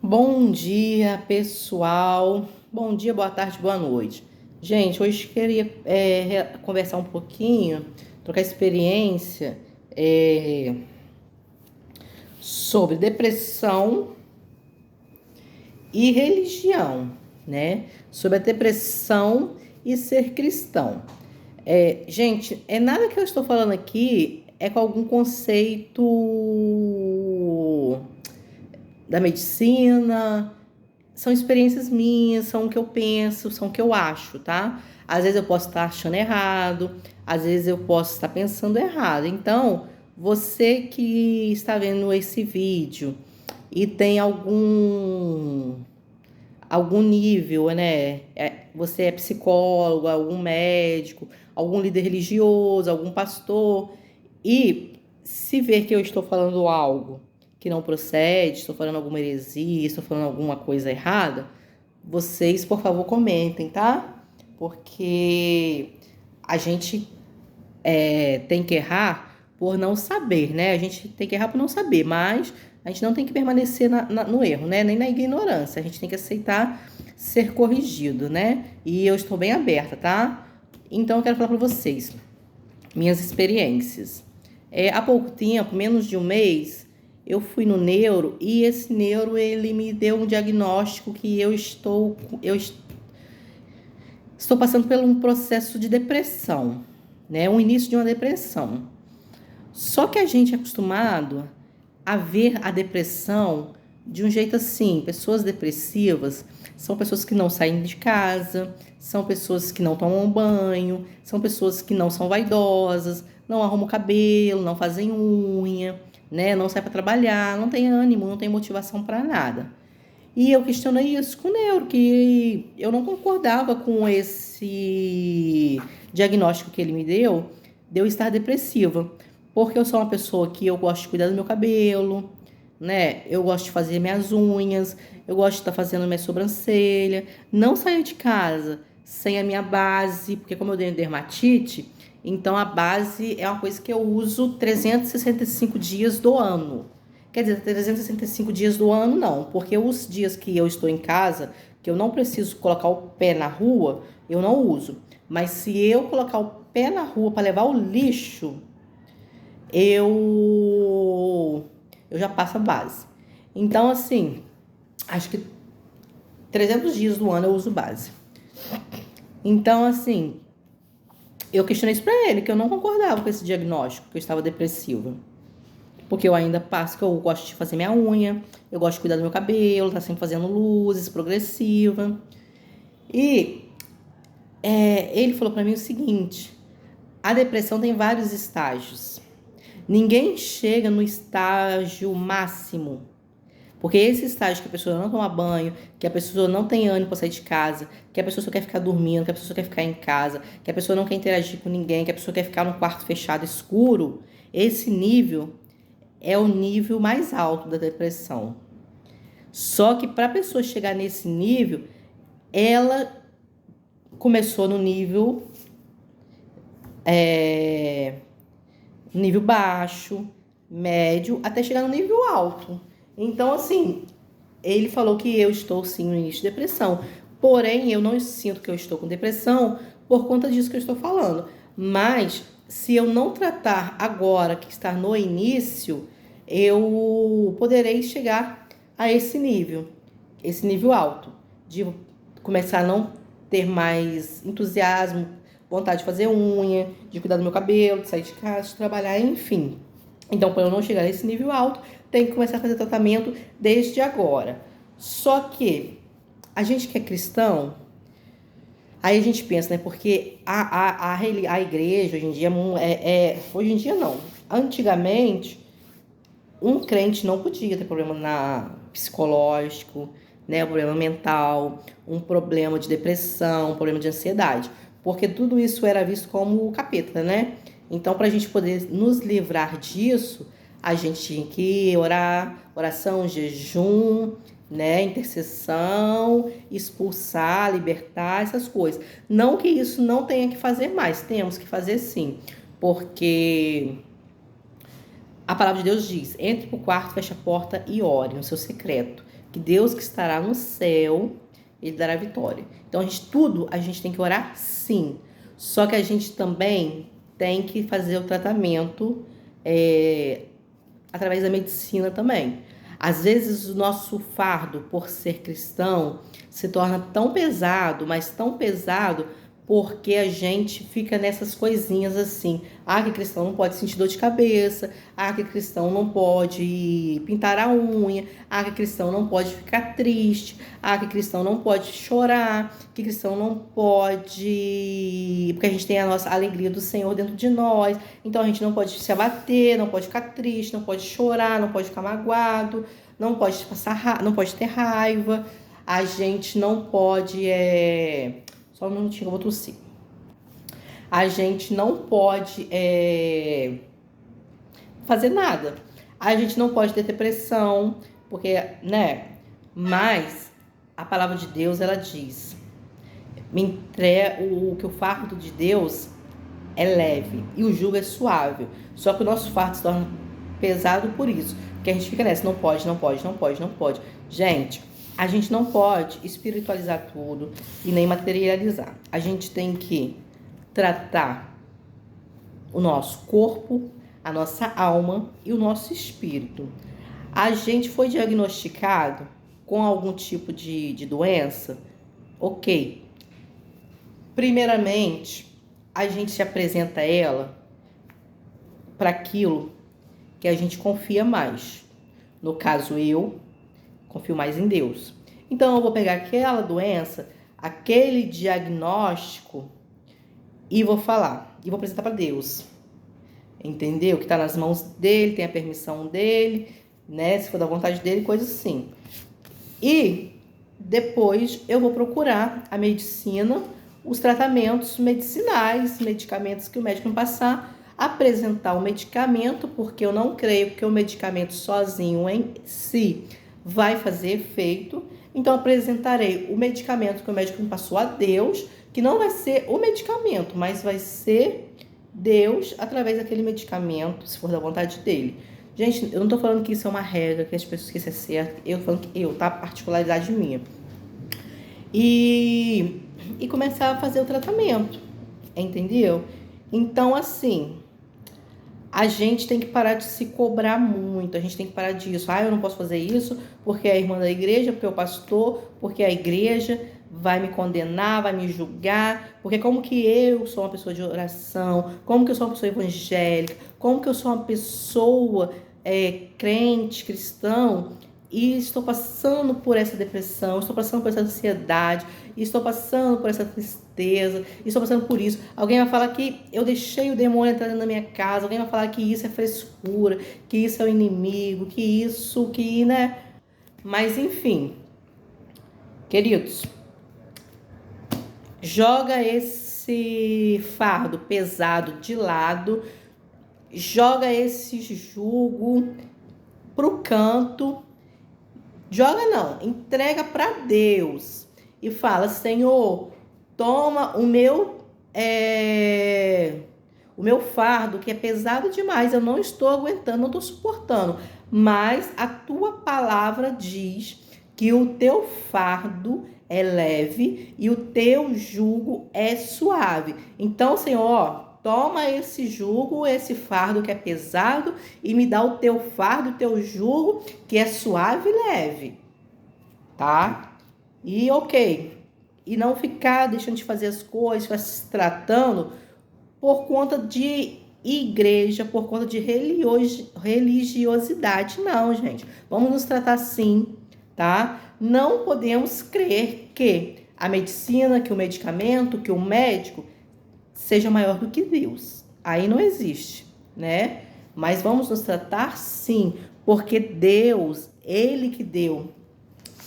Bom dia, pessoal. Bom dia, boa tarde, boa noite. Gente, hoje queria conversar um pouquinho, trocar experiência é, sobre depressão e religião, né? Sobre a depressão e ser cristão. Gente, nada que eu estou falando aqui é com algum conceito da medicina. São experiências minhas, são o que eu penso, são o que eu acho, tá? Às vezes eu posso estar achando errado, às vezes eu posso estar pensando errado. Então, você que está vendo esse vídeo e tem algum nível, né? Você é psicólogo, algum médico, algum líder religioso, algum pastor, e se ver que eu estou falando algo que não procede, estou falando alguma heresia, estou falando alguma coisa errada, vocês, por favor, comentem, tá? Porque a gente tem que errar por não saber, né? A gente tem que errar por não saber, mas a gente não tem que permanecer no erro, né? Nem na ignorância. A gente tem que aceitar ser corrigido, né? E eu estou bem aberta, tá? Então eu quero falar para vocês minhas experiências. Há pouco tempo, menos de um mês, eu fui no neuro e esse neuro ele me deu um diagnóstico que estou passando por um processo de depressão, né? O início de uma depressão. Só que a gente é acostumado a ver a depressão de um jeito assim. Pessoas depressivas são pessoas que não saem de casa, são pessoas que não tomam banho, são pessoas que não são vaidosas, não arrumam cabelo, não fazem unha, né? Não saem para trabalhar, não tem ânimo, não tem motivação para nada. E eu questionei isso com o neuro, que eu não concordava com esse diagnóstico que ele me deu, de eu estar depressiva. Porque eu sou uma pessoa que eu gosto de cuidar do meu cabelo, né? Eu gosto de fazer minhas unhas, eu gosto de estar fazendo minha sobrancelha. Não saio de casa sem a minha base, porque como eu tenho dermatite, então a base é uma coisa que eu uso 365 dias do ano. Quer dizer, 365 dias do ano não, porque os dias que eu estou em casa, que eu não preciso colocar o pé na rua, eu não uso. Mas se eu colocar o pé na rua para levar o lixo, eu já passo a base. Então, assim, acho que 300 dias do ano eu uso base. Então, assim, eu questionei isso pra ele, que eu não concordava com esse diagnóstico, que eu estava depressiva. Porque eu ainda passo, que eu gosto de fazer minha unha, eu gosto de cuidar do meu cabelo, tá sempre fazendo luzes, progressiva. E ele falou pra mim o seguinte: a depressão tem vários estágios. Ninguém chega no estágio máximo. Porque esse estágio que a pessoa não toma banho, que a pessoa não tem ânimo para sair de casa, que a pessoa só quer ficar dormindo, que a pessoa só quer ficar em casa, que a pessoa não quer interagir com ninguém, que a pessoa quer ficar num quarto fechado escuro, esse nível é o nível mais alto da depressão. Só que para a pessoa chegar nesse nível, ela começou no nível baixo, médio, até chegar no nível alto. Então, assim, ele falou que eu estou sim no início de depressão. Porém, eu não sinto que eu estou com depressão por conta disso que eu estou falando. Mas, se eu não tratar agora, que está no início, eu poderei chegar a esse nível alto, de começar a não ter mais entusiasmo, vontade de fazer unha, de cuidar do meu cabelo, de sair de casa, de trabalhar, enfim. Então, para eu não chegar nesse nível alto, tem que começar a fazer tratamento desde agora. Só que a gente que é cristão, aí a gente pensa, né? Porque a igreja hoje em dia hoje em dia não. Antigamente, um crente não podia ter problema psicológico, né? Um problema mental, um problema de depressão, um problema de ansiedade. Porque tudo isso era visto como o capeta, né? Então, para a gente poder nos livrar disso, a gente tinha que orar, oração, jejum, né? Intercessão, expulsar, libertar, essas coisas. Não que isso não tenha que fazer mais, temos que fazer sim. Porque a palavra de Deus diz: entre pro quarto, feche a porta e ore no seu secreto. que Deus que estará no céu, Ele dará vitória. Então, a gente tem que orar sim. Só que a gente também tem que fazer o tratamento através da medicina também. Às vezes o nosso fardo, por ser cristão, se torna tão pesado, mas tão pesado, porque a gente fica nessas coisinhas assim. Ah, que cristão não pode sentir dor de cabeça. Ah, que cristão não pode pintar a unha. Ah, que cristão não pode ficar triste. Ah, que cristão não pode chorar. Que cristão não pode... Porque a gente tem a nossa alegria do Senhor dentro de nós. Então a gente não pode se abater, não pode ficar triste, não pode chorar, não pode ficar magoado, não pode não pode ter raiva. A gente não pode... Só um minutinho, eu vou tossir. A gente não pode fazer nada. A gente não pode ter depressão, porque, né? Mas a palavra de Deus, ela diz: que o fardo de Deus é leve e o jugo é suave. Só que o nosso fardo se torna pesado por isso. Porque a gente fica nessa, não pode, não pode, não pode, não pode. Gente, a gente não pode espiritualizar tudo e nem materializar. A gente tem que tratar o nosso corpo, a nossa alma e o nosso espírito. A gente foi diagnosticado com algum tipo de doença? Ok. Primeiramente, a gente se apresenta a ela para aquilo que a gente confia mais. No caso, eu confio mais em Deus. Então, eu vou pegar aquela doença, aquele diagnóstico e vou falar. E vou apresentar para Deus. Entendeu? Que está nas mãos dele, tem a permissão dele, né? Se for da vontade dele, coisa assim. E depois eu vou procurar a medicina, os tratamentos medicinais, medicamentos que o médico me passar, apresentar o medicamento, porque eu não creio que o medicamento sozinho em si vai fazer efeito. Então, apresentarei o medicamento que o médico me passou a Deus, que não vai ser o medicamento, mas vai ser Deus através daquele medicamento, se for da vontade dele. Gente, eu não tô falando que isso é uma regra, que as pessoas que isso é certo. Eu tô falando que tá? Particularidade minha. E começar a fazer o tratamento, entendeu? Então, assim, a gente tem que parar de se cobrar muito, a gente tem que parar disso. Ah, eu não posso fazer isso porque é a irmã da igreja, porque é o pastor, porque a igreja vai me condenar, vai me julgar, porque como que eu sou uma pessoa de oração, como que eu sou uma pessoa evangélica, como que eu sou uma pessoa crente, cristão, e estou passando por essa depressão, estou passando por essa ansiedade, estou passando por essa tristeza, estou passando por isso. Alguém vai falar que eu deixei o demônio entrar na minha casa, alguém vai falar que isso é frescura, que isso é o inimigo, que isso, que, né? Mas, enfim, queridos, joga esse fardo pesado de lado, joga esse jugo pro canto. Joga não, entrega para Deus e fala: Senhor, toma o meu fardo, que é pesado demais, eu não estou aguentando, não estou suportando, mas a tua palavra diz que o teu fardo é leve e o teu jugo é suave. Então, Senhor, toma esse jugo, esse fardo que é pesado e me dá o teu fardo, o teu jugo que é suave e leve, tá? E ok. E não ficar deixando de fazer as coisas, ficar se tratando por conta de igreja, por conta de religiosidade. Não, gente. Vamos nos tratar assim, tá? Não podemos crer que a medicina, que o medicamento, que o médico seja maior do que Deus. Aí não existe, né? Mas vamos nos tratar sim, porque Deus, Ele que deu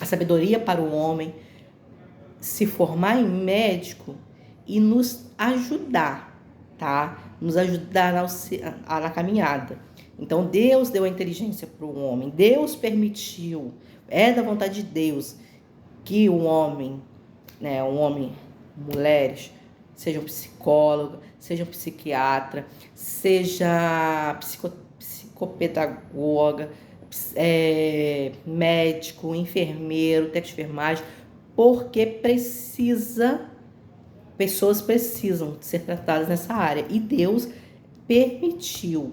a sabedoria para o homem se formar em médico e nos ajudar, tá? Nos ajudar na caminhada. Então, Deus deu a inteligência para o homem. Deus permitiu, é da vontade de Deus, que o homem, né? Um homem, mulheres, sejam psicóloga, sejam psiquiatra, seja psicopedagoga, médico, enfermeiro, técnico de enfermagem, porque pessoas precisam ser tratadas nessa área. E Deus permitiu,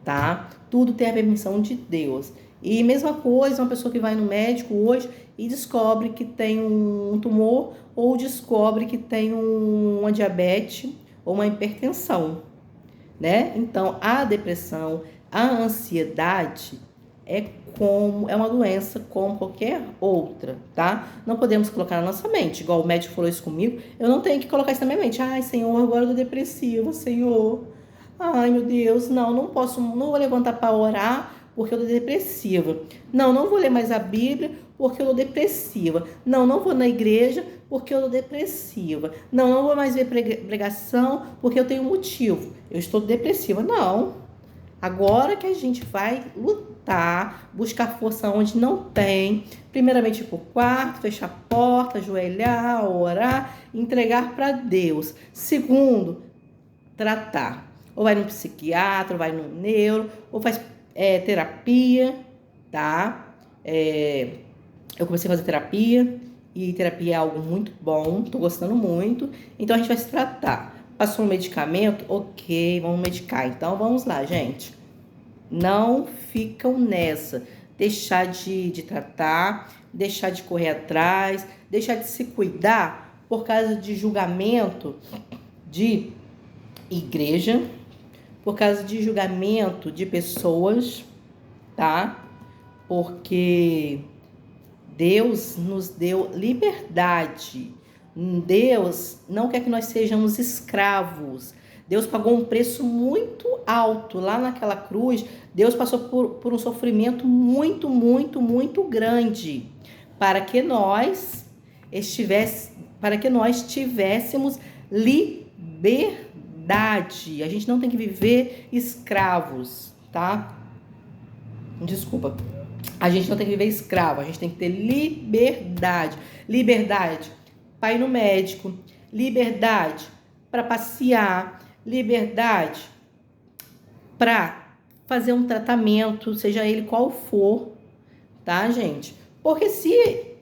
tá? Tudo tem a permissão de Deus. E mesma coisa, uma pessoa que vai no médico hoje e descobre que tem um tumor ou descobre que tem uma diabetes ou uma hipertensão, né? Então, a depressão, a ansiedade é uma doença como qualquer outra, tá? Não podemos colocar na nossa mente, igual o médico falou isso comigo, eu não tenho que colocar isso na minha mente. Ai, Senhor, agora eu tô depressiva, Senhor. Ai, meu Deus, não posso, não vou levantar para orar porque eu tô depressiva. Não vou ler mais a Bíblia porque eu tô depressiva. Não vou na igreja porque eu tô depressiva. Não vou mais ver pregação porque eu tenho motivo. Eu estou depressiva. Não. Agora que a gente vai lutar, buscar força onde não tem, primeiramente ir pro quarto, fechar a porta, ajoelhar, orar, entregar para Deus. Segundo, tratar. Ou vai no psiquiatra, ou vai no neuro, ou faz terapia, tá? Eu comecei a fazer terapia, e terapia é algo muito bom, tô gostando muito. Então a gente vai se tratar. Passou um medicamento? Ok, vamos medicar. Então vamos lá, gente. Não ficam nessa. Deixar de tratar, deixar de correr atrás, deixar de se cuidar por causa de julgamento de igreja, por causa de julgamento de pessoas, tá? Porque Deus nos deu liberdade. Deus não quer que nós sejamos escravos. Deus pagou um preço muito alto lá naquela cruz. Deus passou por um sofrimento muito, muito, muito grande para que nós tivéssemos liberdade. A gente não tem que viver escravos, tá? Desculpa. A gente não tem que viver escravo, a gente tem que ter liberdade. Liberdade para ir no médico, liberdade para passear, liberdade para fazer um tratamento, seja ele qual for, tá, gente? Porque se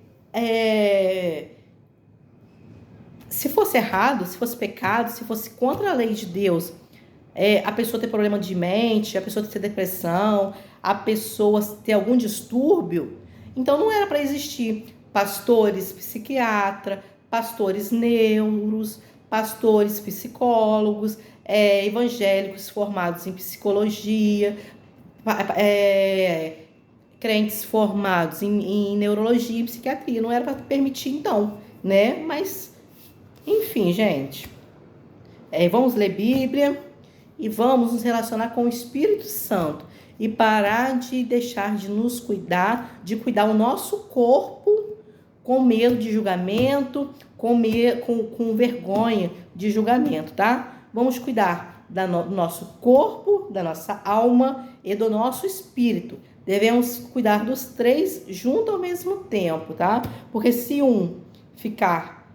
fosse errado, se fosse pecado, se fosse contra a lei de Deus, a pessoa ter problema de mente, a pessoa ter depressão, a pessoa ter algum distúrbio, então não era para existir pastores psiquiatra, pastores neuros, pastores psicólogos, evangélicos formados em psicologia, crentes formados em neurologia e psiquiatria. Não era para permitir então, né? Mas, enfim, gente, vamos ler Bíblia e vamos nos relacionar com o Espírito Santo e parar de deixar de nos cuidar, de cuidar o nosso corpo com medo de julgamento, com vergonha de julgamento, tá? Vamos cuidar do nosso corpo, da nossa alma e do nosso espírito. Devemos cuidar dos três juntos ao mesmo tempo, tá? Porque se um ficar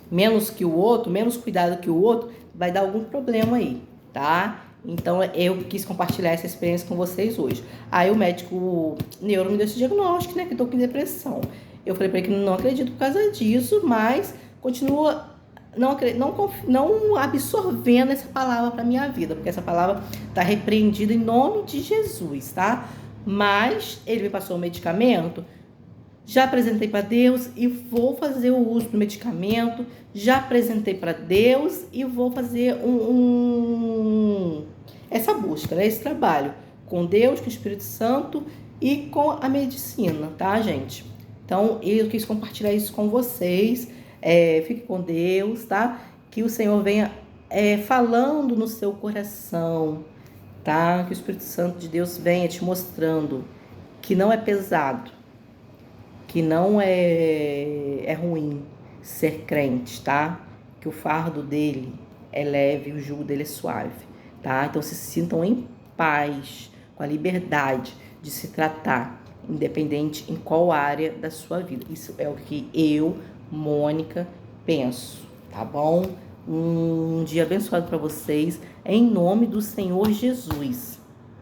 menos que o outro, menos cuidado que o outro, vai dar algum problema aí, tá? Então, eu quis compartilhar essa experiência com vocês hoje. Aí, o médico neuro me deu esse diagnóstico, né? Que eu tô com depressão. Eu falei pra ele que não acredito por causa disso, mas continua não absorvendo essa palavra pra minha vida, porque essa palavra tá repreendida em nome de Jesus, tá? Mas, ele me passou o medicamento, já apresentei para Deus e vou fazer o uso do medicamento. Já apresentei para Deus e vou fazer essa busca, né? Esse trabalho com Deus, com o Espírito Santo e com a medicina, tá, gente? Então, eu quis compartilhar isso com vocês. Fique com Deus, tá? Que o Senhor venha falando no seu coração, tá? Que o Espírito Santo de Deus venha te mostrando que não é pesado, que não é ruim ser crente, tá? Que o fardo dele é leve, o jugo dele é suave, tá? Então se sintam em paz, com a liberdade de se tratar, independente em qual área da sua vida. Isso é o que eu, Mônica, penso, tá bom? Um dia abençoado para vocês, em nome do Senhor Jesus.